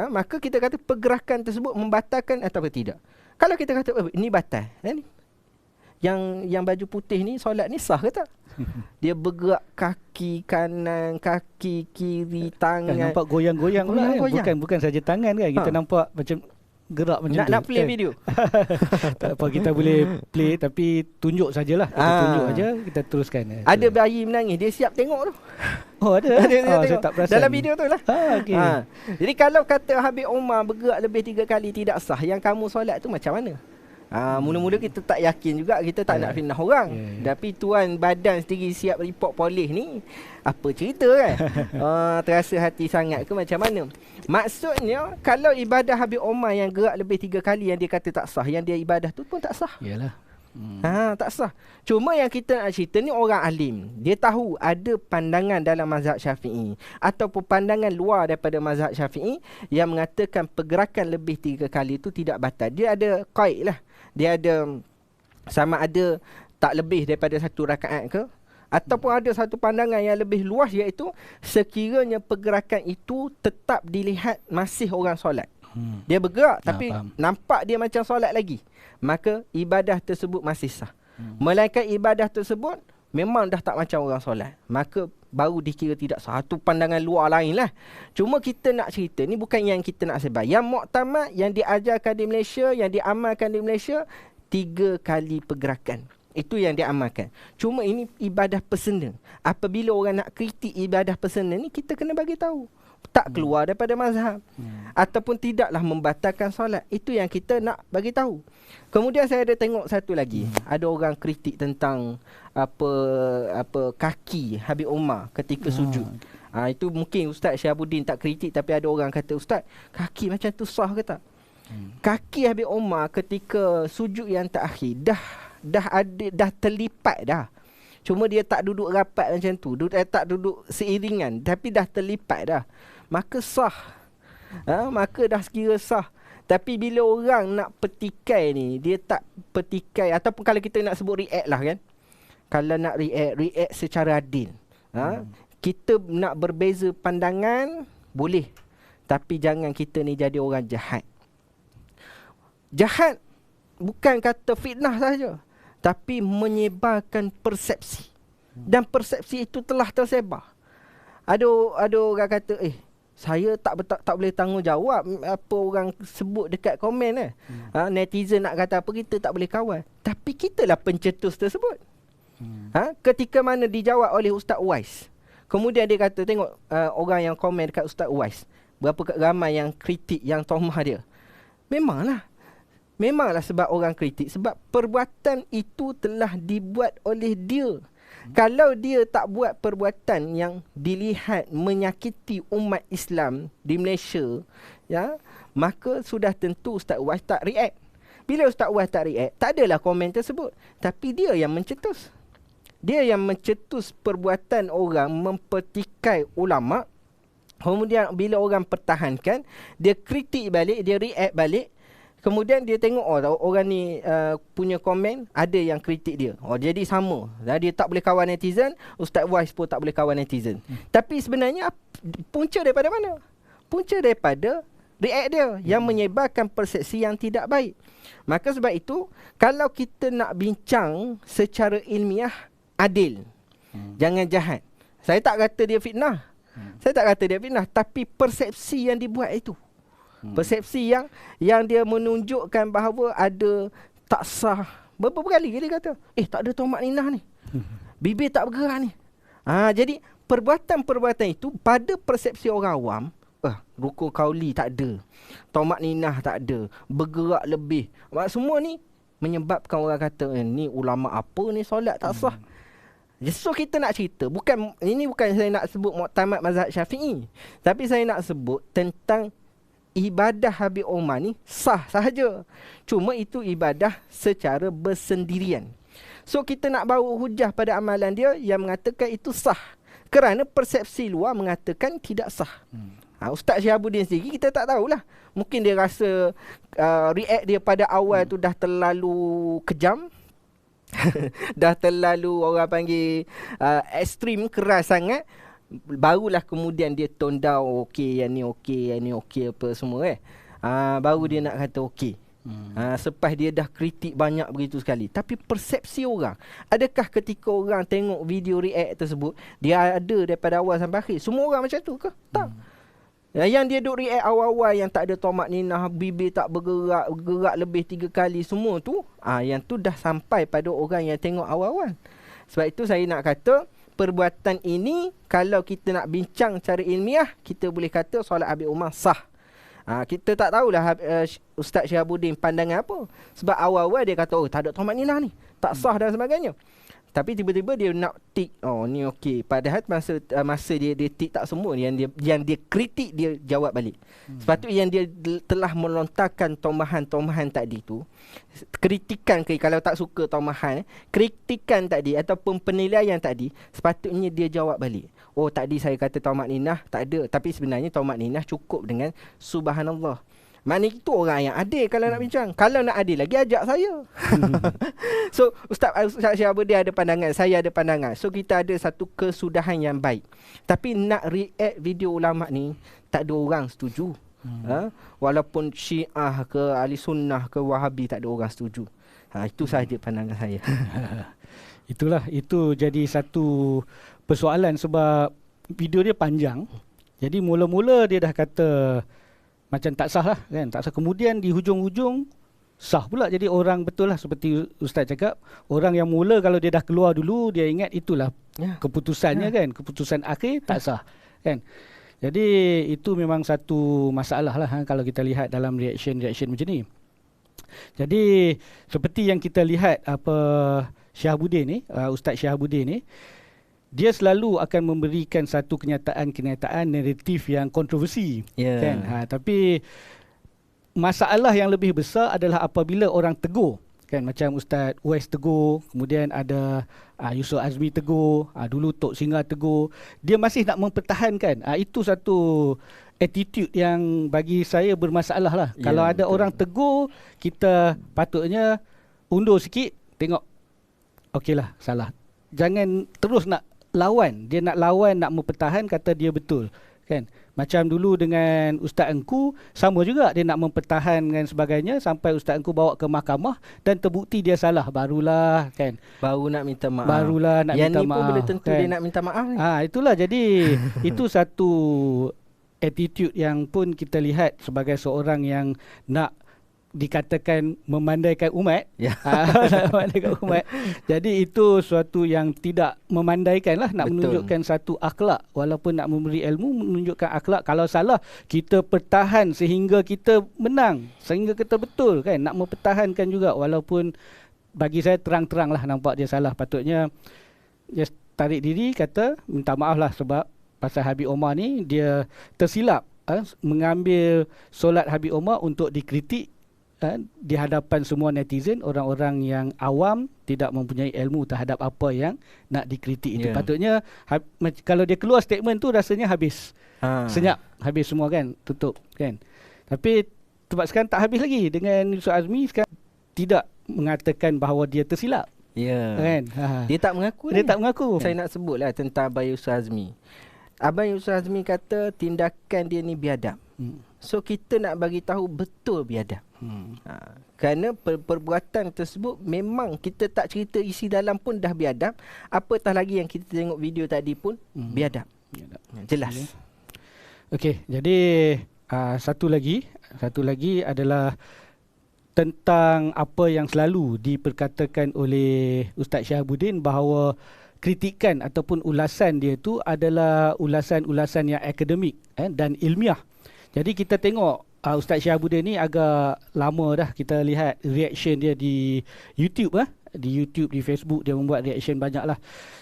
maka kita kata pergerakan tersebut membatalkan atau tidak. Kalau kita kata, ini batal. Yang baju putih ni, solat ni sah ke tak? Dia bergerak kaki kanan, kaki kiri, tangan. Nampak goyang-goyang pula. Bukan saja tangan kan. Kita nampak macam gerak macam tu. Nak play video? Tak apa, kita boleh play tapi tunjuk sajalah. Kita tunjuk aja, kita teruskan. Ada bayi menangis, dia siap tengok tu. Oh, ada. Saya tak perasan. Dalam video tu lah. Okay. Jadi kalau kata Habib Umar bergerak lebih 3 kali tidak sah, yang kamu solat tu macam mana? Mula-mula kita tak yakin juga, kita tak nak fitnah orang. Tapi tuan badan sendiri siap report polis ni, apa cerita kan? Terasa hati sangat ke macam mana? Maksudnya kalau ibadah Habib Umar yang gerak lebih 3 kali yang dia kata tak sah, yang dia ibadah tu pun tak sah. Yalah. Tak sah. Cuma yang kita nak cerita ni orang alim. Dia tahu ada pandangan dalam mazhab Syafi'i ataupun pandangan luar daripada mazhab Syafi'i yang mengatakan pergerakan lebih 3 kali itu tidak batal. Dia ada qaid lah. Dia ada sama ada tak lebih daripada 1 rakaat ke, ataupun ada satu pandangan yang lebih luas, iaitu sekiranya pergerakan itu tetap dilihat masih orang solat. Dia bergerak tapi nampak dia macam solat lagi, maka ibadah tersebut masih sah. Melainkan ibadah tersebut memang dah tak macam orang solat, maka baru dikira tidak sah. Itu pandangan luar lain lah. Cuma kita nak cerita ni bukan yang kita nak sebar. Yang muktamad, yang diajarkan di Malaysia, yang diamalkan di Malaysia, 3 kali pergerakan. Itu yang diamalkan. Cuma ini ibadah personal. Apabila orang nak kritik ibadah personal ni, kita kena bagi tahu. Tak keluar daripada mazhab. Ataupun tidaklah membatalkan solat. Itu yang kita nak bagi tahu. Kemudian saya ada tengok satu lagi. Ada orang kritik tentang apa kaki Habib Umar ketika sujud. Itu mungkin Ustaz Syahabuddin tak kritik, tapi ada orang kata, Ustaz, kaki macam tu sah ke tak? Kaki Habib Omar ketika sujud yang terakhir dah terlipat dah. Cuma dia tak duduk rapat macam tu, tak duduk seiringan, tapi dah terlipat dah. Maka sah. Maka dah sekira sah. Tapi bila orang nak petikai ni, dia tak petikai, ataupun kalau kita nak sebut react lah kan. Kalau nak react secara adil. Kita nak berbeza pandangan, boleh. Tapi jangan kita ni jadi orang jahat. Jahat bukan kata fitnah saja, tapi menyebarkan persepsi. Dan persepsi itu telah tersebar. Ada orang kata, saya tak boleh tanggungjawab apa orang sebut dekat komen. Netizen nak kata apa, kita tak boleh kawal. Tapi kitalah pencetus tersebut. Ketika mana dijawab oleh Ustaz Uwais. Kemudian dia kata, tengok orang yang komen dekat Ustaz Uwais, berapa ramai yang kritik, yang tomah dia. Memanglah sebab orang kritik, sebab perbuatan itu telah dibuat oleh dia. Kalau dia tak buat perbuatan yang dilihat menyakiti umat Islam di Malaysia, ya, maka sudah tentu Ustaz Uwais tak react. Bila Ustaz Uwais tak react, tak adalah komen tersebut. Tapi dia yang mencetus. Dia yang mencetus perbuatan orang mempertikai ulama. Kemudian bila orang pertahankan, dia kritik balik, dia react balik. Kemudian dia tengok, orang ni punya komen, ada yang kritik dia. Jadi sama. Dia tak boleh kawan netizen, Ustaz Uwais pun tak boleh kawan netizen. Tapi sebenarnya punca daripada mana? Punca daripada react dia yang menyebarkan persepsi yang tidak baik. Maka sebab itu, kalau kita nak bincang secara ilmiah, adil. Jangan jahat. Saya tak kata dia fitnah. Tapi persepsi yang dibuat itu. Persepsi yang dia menunjukkan bahawa ada tak sah. Berapa kali dia kata, tak ada tomak ninah ni. Bibir tak bergerak ni. Jadi perbuatan-perbuatan itu pada persepsi orang awam, rukun kauli tak ada, tomak ninah tak ada, bergerak lebih. Semua ni menyebabkan orang kata, ni ulama apa ni solat tak sah. So kita nak cerita, bukan saya nak sebut muktamad mazhab Syafi'i, tapi saya nak sebut tentang ibadah Habib Omar ni sah sahaja. Cuma itu ibadah secara bersendirian. So kita nak bawa hujah pada amalan dia yang mengatakan itu sah. Kerana persepsi luar mengatakan tidak sah. Ustaz Syihabuddin sendiri kita tak tahulah. Mungkin dia rasa react dia pada awal tu dah terlalu kejam. Dah terlalu orang panggil ekstrim, keras sangat. Barulah kemudian dia tone down, yang ni okey apa semua baru dia nak kata okey. Selepas dia dah kritik banyak begitu sekali. Tapi persepsi orang, adakah ketika orang tengok video react tersebut, dia ada daripada awal sampai akhir? Semua orang macam tu ke? Tak. Yang dia duk react awal-awal yang tak ada tomak ninah, bibir tak bergerak lebih 3 kali, semua tu yang tu dah sampai pada orang yang tengok awal-awal. Sebab itu saya nak kata, perbuatan ini kalau kita nak bincang secara ilmiah, kita boleh kata solat Habib Omar sah. Kita tak tahulah Ustaz Syihabuddin pandangan apa. Sebab awal-awal dia kata, tak ada tomak ninah ni, tak sah dan sebagainya. Tapi tiba-tiba dia nak tik, ni okey. Padahal masa dia tik tak semua, yang dia kritik dia jawab balik. Sebab tu yang dia telah melontarkan tomahan-tomahan tadi tu, kritikan kalau tak suka tomahan, kritikan tadi ataupun penilaian tadi, sepatutnya dia jawab balik. Tadi saya kata tomak ninah tak ada, tapi sebenarnya tomak ninah cukup dengan subhanallah. Maknanya itu orang yang adil kalau nak bincang. Kalau nak adil lagi, ajak saya. So Ustaz Syihabuddin ada pandangan, saya ada pandangan. So kita ada satu kesudahan yang baik. Tapi nak react video ulama ni, tak ada orang setuju. Walaupun Syiah ke Ahli Sunnah ke Wahabi, tak ada orang setuju. Itu sahaja pandangan saya. Itu jadi satu persoalan sebab video dia panjang. Jadi mula-mula dia dah kata macam tak sah lah kan, tak sah. Kemudian di hujung-hujung sah pula. Jadi orang betul lah seperti Ustaz cakap, orang yang mula kalau dia dah keluar dulu, dia ingat itulah keputusannya kan, keputusan akhir tak sah kan. Jadi itu memang satu masalah lah kalau kita lihat dalam reaction macam ni. Jadi seperti yang kita lihat Syihabuddin ni, Ustaz Syihabuddin ni, dia selalu akan memberikan satu kenyataan naratif yang kontroversi kan. Tapi masalah yang lebih besar adalah apabila orang tegur. Kan, macam Ustaz Uwais tegur, kemudian ada Yusof Azmi tegur, dulu Tok Singa tegur, dia masih nak mempertahankan. Itu satu attitude yang bagi saya bermasalah lah. Ya, kalau ada betul. orang tegur, kita patutnya undur sikit, tengok, okeylah, salah. Jangan terus nak lawan. Dia nak lawan, nak mempertahan, kata dia betul. Kan? Macam dulu dengan Ustaz Engku, sama juga, dia nak mempertahankan sebagainya sampai Ustaz Engku bawa ke mahkamah dan terbukti dia salah, barulah kan. Baru nak minta maaf. Barulah nak yang minta ni maaf. pun belum tentu kan? dia nak minta maaf ni. Itulah, jadi itu satu attitude yang pun kita lihat sebagai seorang yang nak dikatakan memandaikan umat. Ya. Memandaikan umat. Jadi itu suatu yang tidak memandaikan lah, nak Betul. menunjukkan satu akhlak. Walaupun nak memberi ilmu, menunjukkan akhlak. Kalau salah, kita pertahan sehingga kita menang, sehingga kita betul kan. Nak mempertahankan juga, walaupun bagi saya terang-terang lah nampak dia salah. Patutnya dia tarik diri, kata minta maaf lah, sebab pasal Habib Omar ni dia tersilap mengambil solat Habib Omar untuk dikritik di hadapan semua netizen, orang-orang yang awam, tidak mempunyai ilmu terhadap apa yang nak dikritik itu. Yeah. Patutnya kalau dia keluar statement tu, rasanya habis. Senyap, habis semua kan, tutup kan. Tapi sebab sekarang tak habis lagi dengan Yusof Azmi, sekarang tidak mengatakan bahawa dia tersilap. Ya. Kan? Dia tak mengaku. Dia tak mengaku. Saya nak sebutlah tentang Abang Yusof Azmi. Abang Yusof Azmi kata tindakan dia ni biadab. So kita nak bagi tahu betul biadab. Kerana perbuatan tersebut memang kita tak cerita isi dalam pun dah biadab. Apatah lagi yang kita tengok video tadi pun biadab. Jelas. Okey, jadi satu lagi adalah tentang apa yang selalu diperkatakan oleh Ustaz Syahabuddin, bahawa kritikan ataupun ulasan dia tu adalah ulasan-ulasan yang akademik dan ilmiah. Jadi kita tengok Ustaz Syahabuddin ni agak lama dah kita lihat reaction dia di YouTube di YouTube, di Facebook, dia membuat reaction banyak lah.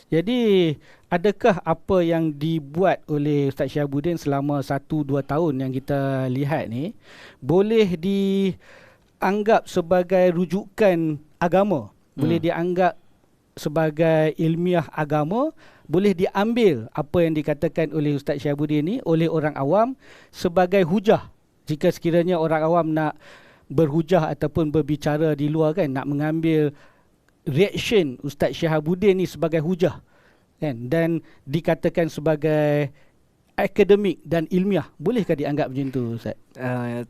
Jadi adakah apa yang dibuat oleh Ustaz Syahabuddin selama 1-2 tahun yang kita lihat ni boleh dianggap sebagai rujukan agama, boleh dianggap sebagai ilmiah agama, boleh diambil apa yang dikatakan oleh Ustaz Syahabuddin ni oleh orang awam sebagai hujah, jika sekiranya orang awam nak berhujah ataupun berbicara di luar kan, nak mengambil reaction Ustaz Syahabuddin ni sebagai hujah kan, dan dikatakan sebagai akademik dan ilmiah, bolehkah dianggap macam tu, Ustaz?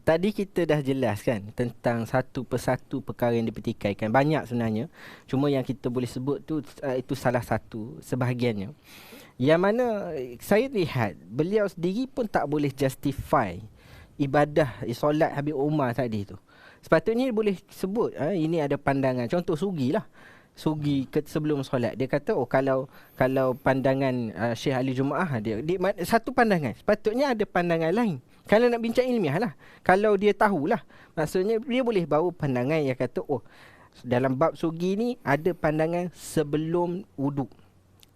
Tadi kita dah jelaskan tentang satu persatu perkara yang dipertikaikan. Banyak sebenarnya. Cuma yang kita boleh sebut tu itu salah satu sebahagiannya. Yang mana saya lihat beliau sendiri pun tak boleh justify ibadah solat Habib Omar tadi tu. Sepatutnya boleh sebut ini ada pandangan. Contoh Sugi lah. Sugi sebelum solat dia kata kalau pandangan Syekh Ali Jumaah dia satu pandangan, sepatutnya ada pandangan lain. Kalau nak bincang ilmiah lah, kalau dia tahulah, maksudnya dia boleh bawa pandangan yang kata dalam bab Sugi ni ada pandangan sebelum wuduk,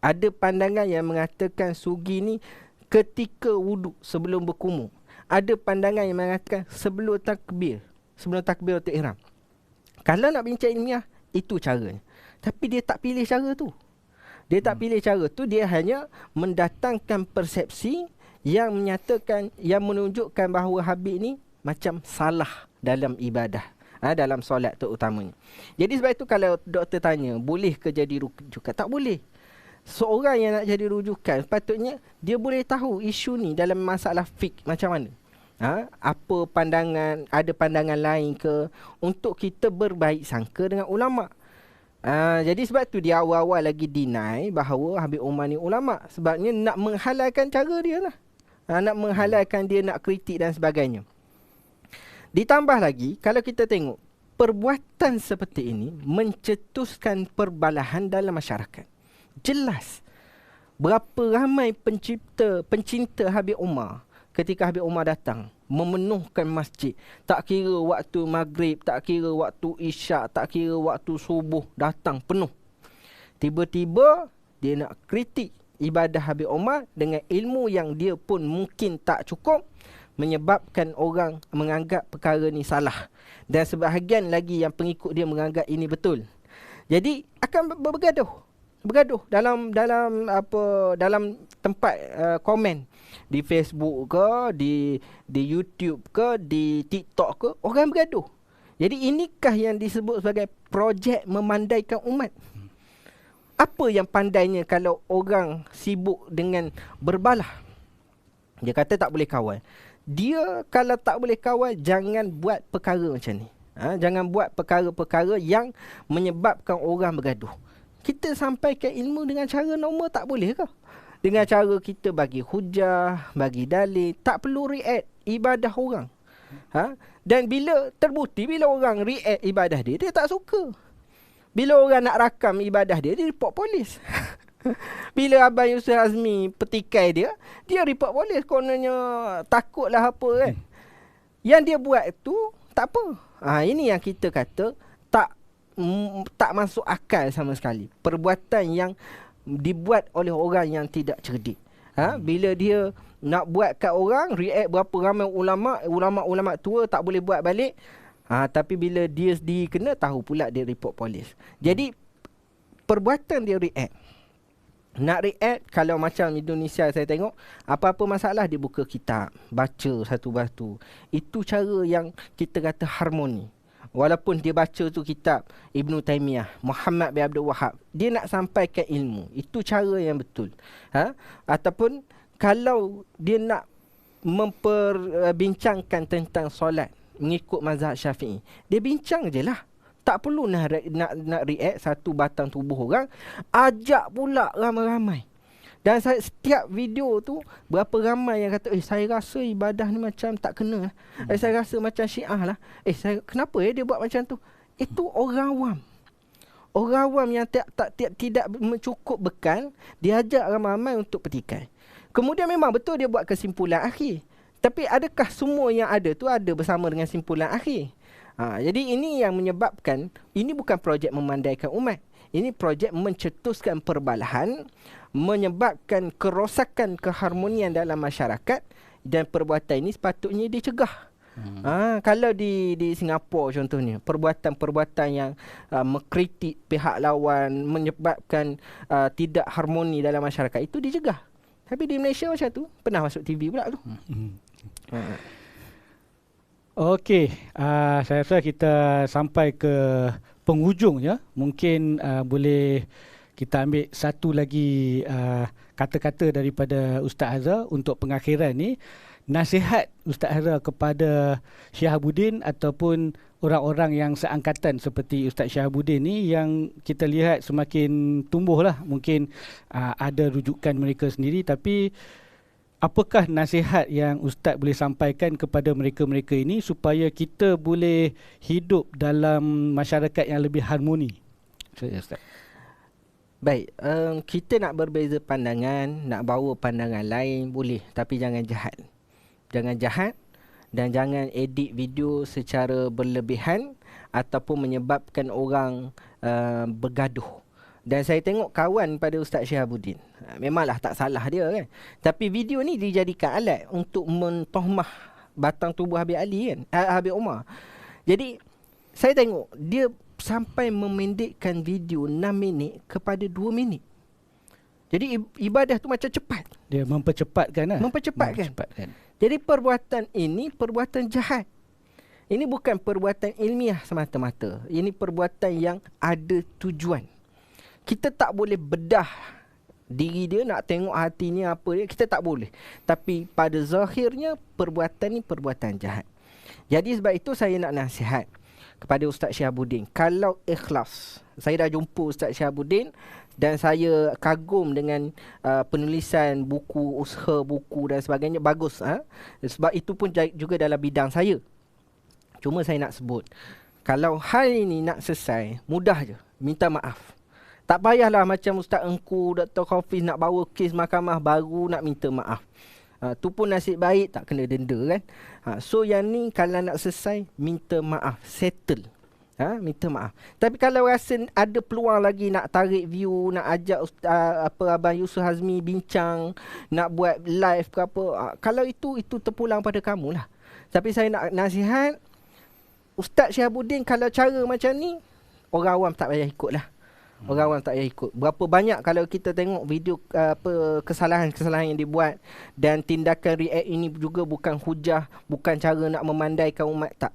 ada pandangan yang mengatakan Sugi ni ketika wuduk sebelum berkumur, ada pandangan yang mengatakan sebelum takbiratul ihram. Kalau nak bincang ilmiah, itu caranya. Tapi dia tak pilih cara tu. Dia hanya mendatangkan persepsi yang menyatakan, yang menunjukkan bahawa Habib ni macam salah dalam ibadah, dalam solat terutamanya. Jadi sebab itu kalau doktor tanya, boleh ke jadi rujukan? Tak boleh. Seorang yang nak jadi rujukan, patutnya dia boleh tahu isu ni dalam masalah fiqh macam mana. Apa pandangan, ada pandangan lain ke, untuk kita berbaik sangka dengan ulama'. Jadi sebab tu dia awal-awal lagi deny bahawa Habib Omar ni ulama'. Sebabnya nak menghalalkan cara dia lah. Nak menghalalkan dia nak kritik dan sebagainya. Ditambah lagi, kalau kita tengok, perbuatan seperti ini mencetuskan perbalahan dalam masyarakat. Jelas. Berapa ramai pencinta Habib Omar ketika Habib Omar datang, memenuhkan masjid. Tak kira waktu maghrib, tak kira waktu isyak, tak kira waktu subuh, datang penuh. Tiba-tiba dia nak kritik ibadah Habib Omar dengan ilmu yang dia pun mungkin tak cukup. menyebabkan orang menganggap perkara ni salah. Dan sebahagian lagi yang pengikut dia menganggap ini betul. Jadi akan bergaduh dalam tempat komen di Facebook ke, di YouTube ke, di TikTok ke, orang bergaduh. Jadi inikah yang disebut sebagai projek memandaikan umat? Apa yang pandainya kalau orang sibuk dengan berbalah? Dia kata tak boleh kawal. Dia kalau tak boleh kawal, jangan buat perkara macam ni. Jangan buat perkara-perkara yang menyebabkan orang bergaduh. Kita sampaikan ilmu dengan cara normal tak boleh ke? Dengan cara kita bagi hujah, bagi dalil, tak perlu react ibadah orang. Dan bila terbukti, bila orang react ibadah dia, dia tak suka. Bila orang nak rakam ibadah dia, dia report polis. Bila Abang Yusuf Azmi petikai dia report polis. Kononnya takutlah apa kan. Yang dia buat tu tak apa. Ini yang kita kata tak masuk akal sama sekali. Perbuatan yang dibuat oleh orang yang tidak cerdik. Bila dia nak buat kat orang, react berapa ramai ulama' tua tak boleh buat balik. Tapi bila dia sendiri kena, tahu pula dia report polis. Jadi perbuatan dia react. Nak react, kalau macam Indonesia saya tengok, apa-apa masalah dia buka kitab, baca satu-satu. Itu cara yang kita kata harmoni. Walaupun dia baca tu kitab Ibn Taymiyah, Muhammad bin Abdul Wahab, dia nak sampaikan ilmu. Itu cara yang betul. Ataupun kalau dia nak memperbincangkan tentang solat mengikut mazhab Syafi'i, dia bincang je lah. Tak perlu nak react satu batang tubuh orang, ajak pula ramai-ramai. Dan setiap video tu, berapa ramai yang kata, saya rasa ibadah ni macam tak kena. Saya rasa macam Syiah lah. Kenapa dia buat macam tu? Itu orang awam. Orang awam yang tidak mencukup bekal, dia ajak ramai-ramai untuk petikai. Kemudian memang betul dia buat kesimpulan akhir. Tapi adakah semua yang ada tu ada bersama dengan simpulan akhir? Jadi ini yang menyebabkan, ini bukan projek memandaikan umat. Ini projek mencetuskan perbalahan, menyebabkan kerosakan keharmonian dalam masyarakat, dan perbuatan ini sepatutnya dicegah. Kalau di Singapura contohnya, perbuatan-perbuatan yang mengkritik pihak lawan, menyebabkan tidak harmoni dalam masyarakat, itu dicegah. Tapi di Malaysia macam tu, pernah masuk TV pula tu. Okey, saya rasa kita sampai ke penghujung ya. Mungkin boleh kita ambil satu lagi kata-kata daripada Ustaz Azhar untuk pengakhiran ni. Nasihat Ustaz Azhar kepada Syihabuddin ataupun orang-orang yang seangkatan seperti Ustaz Syihabuddin ni, yang kita lihat semakin tumbuhlah. Mungkin ada rujukan mereka sendiri, tapi apakah nasihat yang Ustaz boleh sampaikan kepada mereka-mereka ini supaya kita boleh hidup dalam masyarakat yang lebih harmoni? Ustaz. Baik, kita nak berbeza pandangan, nak bawa pandangan lain boleh, tapi jangan jahat. Jangan jahat dan jangan edit video secara berlebihan ataupun menyebabkan orang bergaduh. Dan saya tengok kawan pada Ustaz Syihabuddin, memanglah tak salah dia kan. Tapi video ni dijadikan alat untuk mentohmah batang tubuh Habib Ali kan, Habib Umar. Jadi saya tengok dia sampai memendekkan video 6 minit kepada 2 minit. Jadi ibadah tu macam cepat. Dia mempercepatkan lah. Mempercepatkan. Jadi perbuatan ini perbuatan jahat. Ini bukan perbuatan ilmiah semata-mata. Ini perbuatan yang ada tujuan. Kita tak boleh bedah diri dia, nak tengok hatinya apa dia, kita tak boleh. Tapi pada zahirnya perbuatan ni perbuatan jahat. Jadi sebab itu saya nak nasihat kepada Ustaz Syihabuddin, kalau ikhlas. Saya dah jumpa Ustaz Syihabuddin dan saya kagum dengan penulisan buku, usaha buku dan sebagainya, bagus. Sebab itu pun juga dalam bidang saya. Cuma saya nak sebut, kalau hal ini nak selesai, mudah je, minta maaf. Tak payahlah macam Ustaz Engku, Dr. Khafiz nak bawa kes mahkamah baru nak minta maaf. Tu pun nasib baik tak kena denda kan. So yang ni kalau nak selesai, minta maaf, settle. Minta maaf. Tapi kalau rasa ada peluang lagi nak tarik view, nak ajak Abang Yusuf Hazmi bincang, nak buat live ke apa, kalau itu terpulang pada kamu lah. Tapi saya nak nasihat Ustaz Syihabuddin, kalau cara macam ni orang awam tak payah ikut lah. Orang awam tak payah ikut. Berapa banyak kalau kita tengok video kesalahan-kesalahan yang dibuat, dan tindakan react ini juga bukan hujah, bukan cara nak memandaikan umat, tak.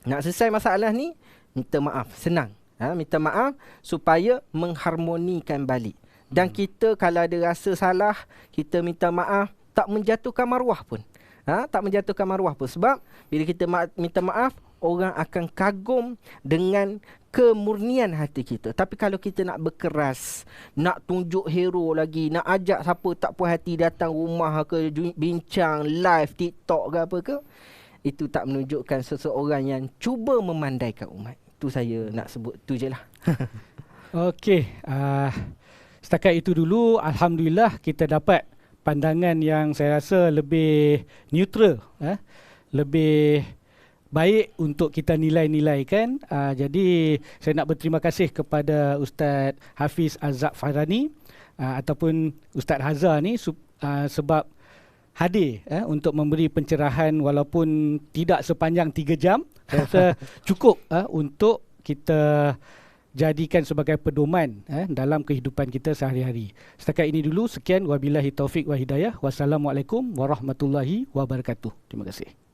Nak selesai masalah ni, minta maaf. Senang. Minta maaf supaya mengharmonikan balik. Dan kita kalau ada rasa salah, kita minta maaf, tak menjatuhkan maruah pun. Tak menjatuhkan maruah pun. Sebab bila kita minta maaf, orang akan kagum dengan kemurnian hati kita. Tapi kalau kita nak berkeras, nak tunjuk hero lagi, nak ajak siapa tak puas hati datang rumah ke, bincang, live, TikTok ke apa ke, itu tak menunjukkan seseorang yang cuba memandaikan umat. Itu saya nak sebut, tu je lah. Okey, setakat itu dulu. Alhamdulillah kita dapat pandangan yang saya rasa lebih neutral, lebih baik untuk kita nilai-nilaikan. Jadi saya nak berterima kasih kepada Ustaz Hafiz Az-Za'farani ataupun Ustaz Hazza ni sebab hadir untuk memberi pencerahan walaupun tidak sepanjang 3 jam. Saya rasa cukup untuk kita jadikan sebagai pedoman dalam kehidupan kita sehari-hari. Setakat ini dulu, sekian, wabillahi taufik wa hidayah. Wassalamualaikum warahmatullahi wabarakatuh. Terima kasih.